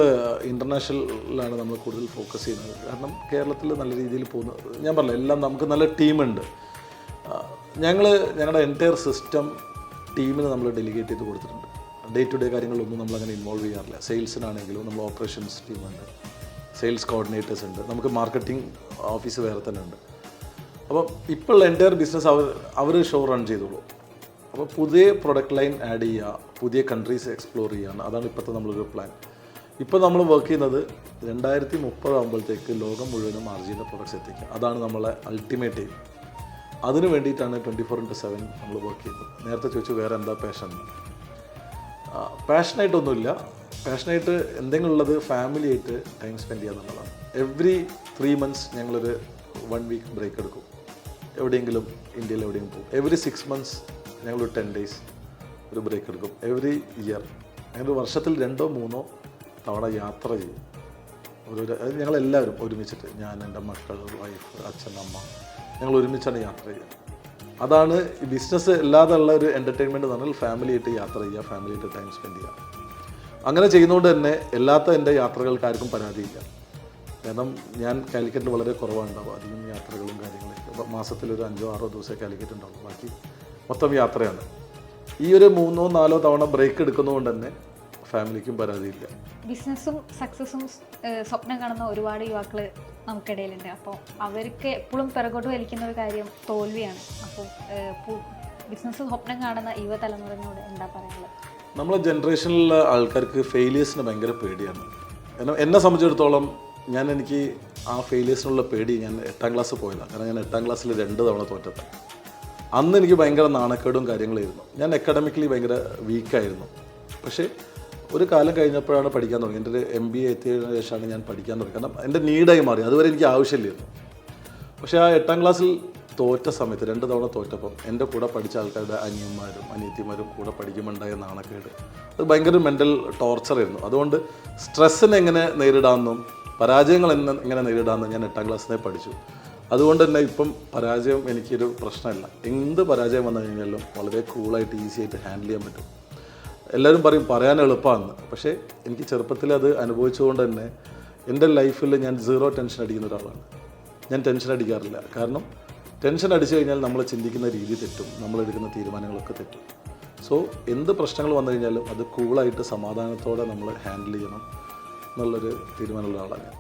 ഇൻ്റർനാഷണലാണ് നമ്മൾ കൂടുതൽ ഫോക്കസ് ചെയ്യുന്നത്. കാരണം കേരളത്തിൽ നല്ല രീതിയിൽ പോകുന്നത് ഞാൻ പറഞ്ഞില്ല, എല്ലാം നമുക്ക് നല്ല ടീമുണ്ട്. ഞങ്ങളുടെ എൻറ്റയർ സിസ്റ്റം ടീമിന് നമ്മൾ ഡെലിഗേറ്റ് ചെയ്ത് കൊടുത്തിട്ടുണ്ട്. ഡേ ടു ഡേ കാര്യങ്ങളൊന്നും നമ്മളങ്ങനെ ഇൻവോൾവ് ചെയ്യാറില്ല. സെയിൽസിനാണെങ്കിലും നമ്മൾ ഓപ്പറേഷൻസ് ടീമുണ്ട്, സെയിൽസ് കോർഡിനേറ്റേഴ്സ് ഉണ്ട്, നമുക്ക് മാർക്കറ്റിംഗ് ഓഫീസ് വേറെ തന്നെ ഉണ്ട്. അപ്പം ഇപ്പോൾ എൻറ്റയർ ബിസിനസ് അവർ ഷോ റൺ ചെയ്തോളൂ. അപ്പോൾ പുതിയ പ്രൊഡക്റ്റ് ലൈൻ ആഡ് ചെയ്യുക, പുതിയ കൺട്രീസ് എക്സ്പ്ലോർ ചെയ്യുകയാണ്. അതാണ് ഇപ്പോഴത്തെ നമ്മളൊരു പ്ലാൻ. ഇപ്പോൾ നമ്മൾ വർക്ക് ചെയ്യുന്നത് 2030 ആകുമ്പോഴത്തേക്ക് ലോകം മുഴുവനും RGൻ്റെ പ്രൊഡക്ട്സ് എത്തിക്കുക. അതാണ് നമ്മളെ അൾട്ടിമേറ്റ് എയിം. അതിന് വേണ്ടിയിട്ടാണ് 24/7 നമ്മൾ വർക്ക് ചെയ്യുന്നത്. നേരത്തെ ചോദിച്ചു വേറെ എന്താ പാഷൻ. പാഷനായിട്ടൊന്നുമില്ല. പാഷനായിട്ട് എന്തെങ്കിലും ഉള്ളത് ഫാമിലിയായിട്ട് ടൈം സ്പെൻഡ് ചെയ്യുക എന്നുള്ളതാണ്. എവറി 3 months ഞങ്ങളൊരു 1 week ബ്രേക്ക് എടുക്കും. എവിടെയെങ്കിലും ഇന്ത്യയിൽ എവിടെയെങ്കിലും പോകും. എവറി 6 months ഞങ്ങളൊരു 10 days ഒരു ബ്രേക്ക് എടുക്കും. എവറി ഇയർ ഞങ്ങൾ വർഷത്തിൽ 2-3 തവണ യാത്ര ചെയ്യും. ഞങ്ങളെല്ലാവരും ഒരുമിച്ചിട്ട്, ഞാൻ, എൻ്റെ മക്കൾ, വൈഫ്, അച്ഛൻ, അമ്മ, ഞങ്ങൾ ഒരുമിച്ചാണ് യാത്ര ചെയ്യുക. അതാണ് ഈ ബിസിനസ് അല്ലാതെ ഉള്ള ഒരു എൻ്റർടൈൻമെൻറ്റ് എന്ന് പറഞ്ഞാൽ ഫാമിലിയായിട്ട് യാത്ര ചെയ്യുക, ഫാമിലിയായിട്ട് ടൈം സ്പെൻഡ് ചെയ്യുക. അങ്ങനെ ചെയ്യുന്നതുകൊണ്ട് തന്നെ എൻ്റെ യാത്രകൾക്കാർക്കും പരാതിയില്ല. കാരണം ഞാൻ കാലിക്കറ്റിൽ വളരെ കുറവാണുണ്ടാവും. അധികം യാത്രകളും കാര്യങ്ങളൊക്കെ. അപ്പോൾ മാസത്തിലൊരു 5-6 ദിവസമേ കാലിക്കറ്റ് ഉണ്ടാവും. ബാക്കി മൊത്തം യാത്രയാണ്. ഈ ഒരു 3-4 തവണ ബ്രേക്ക് എടുക്കുന്നതുകൊണ്ട് തന്നെ ഫാമിലിക്കും പരാതിയില്ല. ബിസിനസ്സും സക്സസ്സും സ്വപ്നം കാണുന്ന ഒരുപാട് യുവാക്കൾ നമുക്കിടയിലുണ്ട്. അപ്പോൾ അവർക്ക് എപ്പോഴും പിറകോട്ട് വലിക്കുന്ന ഒരു കാര്യം തോൽവിയാണ്. അപ്പോൾ ബിസിനസ് സ്വപ്നം കാണുന്ന യുവതലമുറയോട് എന്താ പറയുന്നത്? നമ്മളെ ജനറേഷനിലുള്ള ആൾക്കാർക്ക് ഫെയിലിയേഴ്സിന് ഭയങ്കര പേടിയാണ്. കാരണം എന്നെ സംബന്ധിച്ചിടത്തോളം എനിക്ക് ആ ഫെയിലിയേഴ്സിനുള്ള പേടി ഞാൻ 8ാം ക്ലാസ് പോയതാണ്. കാരണം ഞാൻ 8ാം ക്ലാസ്സിൽ 2 തവണ തോറ്റത്. അന്ന് എനിക്ക് ഭയങ്കര നാണക്കേടും കാര്യങ്ങളായിരുന്നു. ഞാൻ അക്കാഡമിക്കലി ഭയങ്കര വീക്കായിരുന്നു. പക്ഷേ ഒരു കാലം കഴിഞ്ഞപ്പോഴാണ് പഠിക്കാൻ തുടങ്ങി. എൻ്റെ ഒരു MBA എത്തിയതിനു ശേഷമാണ് ഞാൻ പഠിക്കാൻ തുടങ്ങി. കാരണം എൻ്റെ നീഡായി മാറി. അതുവരെ എനിക്ക് ആവശ്യമില്ലായിരുന്നു. പക്ഷേ ആ 8ാം ക്ലാസ്സിൽ തോറ്റ സമയത്ത് 2 തവണ തോറ്റപ്പം എൻ്റെ കൂടെ പഠിച്ച ആൾക്കാരുടെ അനിയന്മാരും അനിയത്തിമാരും കൂടെ പഠിക്കുമ്പോണ്ടായ നാണക്കേട് അത് ഭയങ്കര മെൻ്റൽ ടോർച്ചറായിരുന്നു. അതുകൊണ്ട് സ്ട്രെസ്സിനെ എങ്ങനെ നേരിടാമെന്നും പരാജയങ്ങൾ എങ്ങനെ നേരിടാമെന്നും ഞാൻ 8ാം ക്ലാസ്സിനെ പഠിച്ചു. അതുകൊണ്ട് തന്നെ ഇപ്പം പരാജയം എനിക്കൊരു പ്രശ്നമല്ല. എന്ത് പരാജയം വന്നു കഴിഞ്ഞാലും വളരെ കൂളായിട്ട് ഈസിയായിട്ട് ഹാൻഡിൽ ചെയ്യാൻ പറ്റും. എല്ലാവരും പറയാൻ എളുപ്പമാണ്. പക്ഷേ എനിക്ക് ചെറുപ്പത്തിൽ അത് അനുഭവിച്ചുകൊണ്ട് തന്നെ എൻ്റെ ലൈഫിൽ ഞാൻ 0 ടെൻഷൻ അടിക്കുന്ന ഒരാളാണ്. ഞാൻ ടെൻഷൻ അടിക്കാറില്ല. കാരണം ടെൻഷൻ അടിച്ചു കഴിഞ്ഞാൽ നമ്മൾ ചിന്തിക്കുന്ന രീതി തെറ്റും, നമ്മളെടുക്കുന്ന തീരുമാനങ്ങളൊക്കെ തെറ്റും. സോ എന്ത് പ്രശ്നങ്ങൾ വന്നു കഴിഞ്ഞാലും അത് കൂളായിട്ട് സമാധാനത്തോടെ നമ്മൾ ഹാൻഡിൽ ചെയ്യണം എന്നുള്ളൊരു തീരുമാനമുള്ള ആളാണ് ഞാൻ.